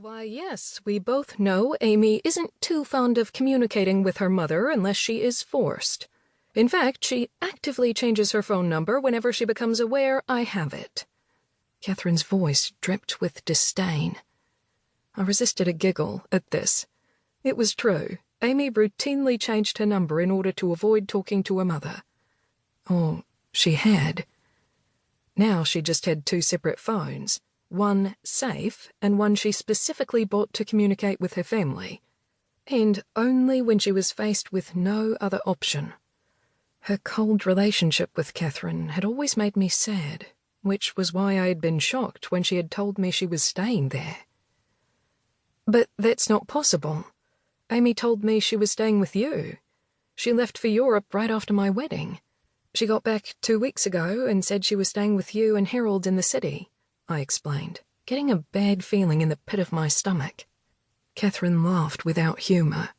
Why, yes, we both know Amy isn't too fond of communicating with her mother unless she is forced. In fact, she actively changes her phone number whenever she becomes aware I have it. Catherine's voice dripped with disdain. I resisted a giggle at this. It was true. Amy routinely changed her number in order to avoid talking to her mother. Or she had. Now she just had two separate phones, one safe and one she specifically bought to communicate with her family, and only when she was faced with no other option. Her cold relationship with Catherine had always made me sad, which was why I had been shocked when she had told me she was staying there. But that's not possible. Amy told me she was staying with you. She left for Europe right after my wedding. She got back 2 weeks ago and said she was staying with you and Harold in the city, I explained, getting a bad feeling in the pit of my stomach. Catherine laughed without humor.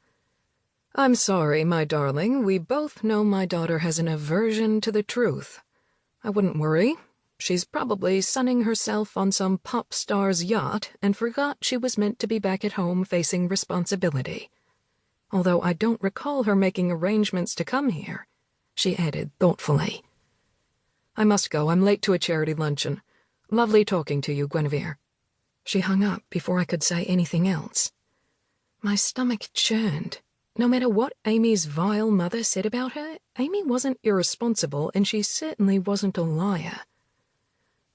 I'm sorry, my darling. We both know my daughter has an aversion to the truth. I wouldn't worry. She's probably sunning herself on some pop star's yacht and forgot she was meant to be back at home facing responsibility. Although I don't recall her making arrangements to come here, she added thoughtfully. I must go. I'm late to a charity luncheon. Lovely talking to you, Guinevere. She hung up before I could say anything else. My stomach churned. No matter what Amy's vile mother said about her, Amy wasn't irresponsible and she certainly wasn't a liar.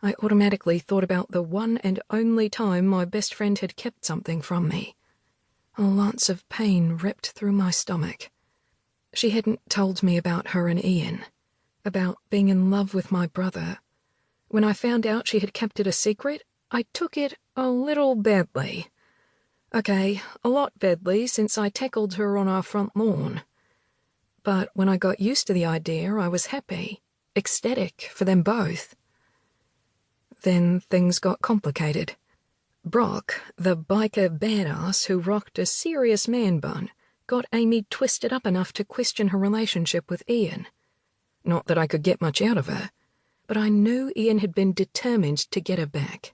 I automatically thought about the one and only time my best friend had kept something from me. Lots of pain ripped through my stomach. She hadn't told me about her and Ian, about being in love with my brother. When I found out she had kept it a secret, I took it a little badly. Okay, a lot badly since I tackled her on our front lawn. But when I got used to the idea, I was happy, ecstatic for them both. Then things got complicated. Brock, the biker badass who rocked a serious man bun, got Amy twisted up enough to question her relationship with Ian. Not that I could get much out of her, but I knew Ian had been determined to get her back.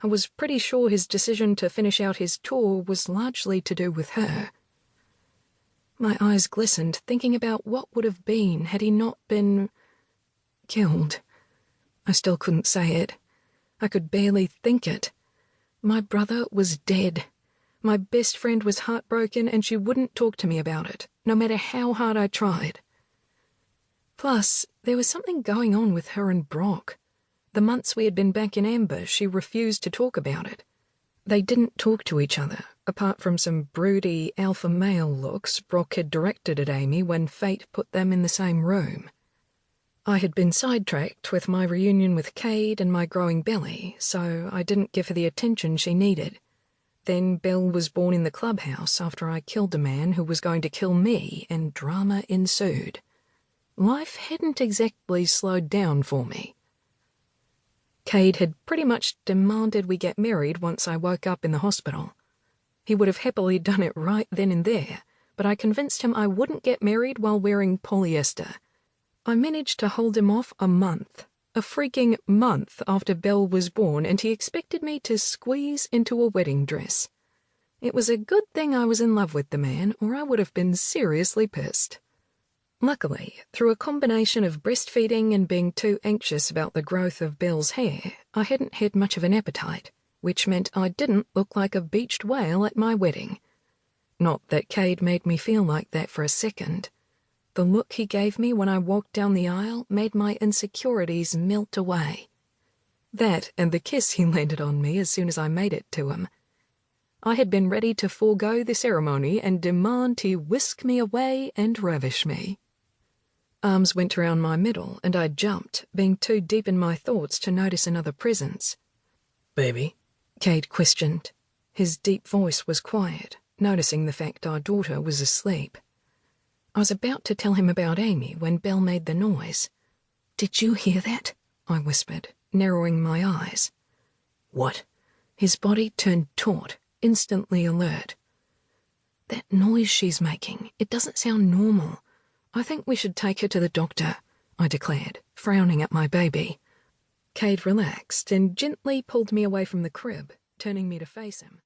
I was pretty sure his decision to finish out his tour was largely to do with her. My eyes glistened, thinking about what would have been had he not been killed. I still couldn't say it. I could barely think it. My brother was dead. My best friend was heartbroken and she wouldn't talk to me about it, no matter how hard I tried. Plus, there was something going on with her and Brock. The months we had been back in ambush, she refused to talk about it. They didn't talk to each other, apart from some broody alpha male looks Brock had directed at Amy when fate put them in the same room. I had been sidetracked with my reunion with Cade and my growing belly, so I didn't give her the attention she needed. Then Belle was born in the clubhouse after I killed a man who was going to kill me, and drama ensued. Life hadn't exactly slowed down for me. Cade had pretty much demanded we get married once I woke up in the hospital. He would have happily done it right then and there, but I convinced him I wouldn't get married while wearing polyester. I managed to hold him off a month, a freaking month after Belle was born, and he expected me to squeeze into a wedding dress. It was a good thing I was in love with the man, or I would have been seriously pissed. Luckily, through a combination of breastfeeding and being too anxious about the growth of Belle's hair, I hadn't had much of an appetite, which meant I didn't look like a beached whale at my wedding. Not that Cade made me feel like that for a second. The look he gave me when I walked down the aisle made my insecurities melt away. That and the kiss he landed on me as soon as I made it to him. I had been ready to forego the ceremony and demand he whisk me away and ravish me. Arms went around my middle, and I jumped, being too deep in my thoughts to notice another presence. Baby? Cade questioned. His deep voice was quiet, noticing the fact our daughter was asleep. I was about to tell him about Amy when Belle made the noise. "Did you hear that?" I whispered, narrowing my eyes. What? His body turned taut, instantly alert. "That noise she's making, it doesn't sound normal. I think we should take her to the doctor," I declared, frowning at my baby. Cade relaxed and gently pulled me away from the crib, turning me to face him.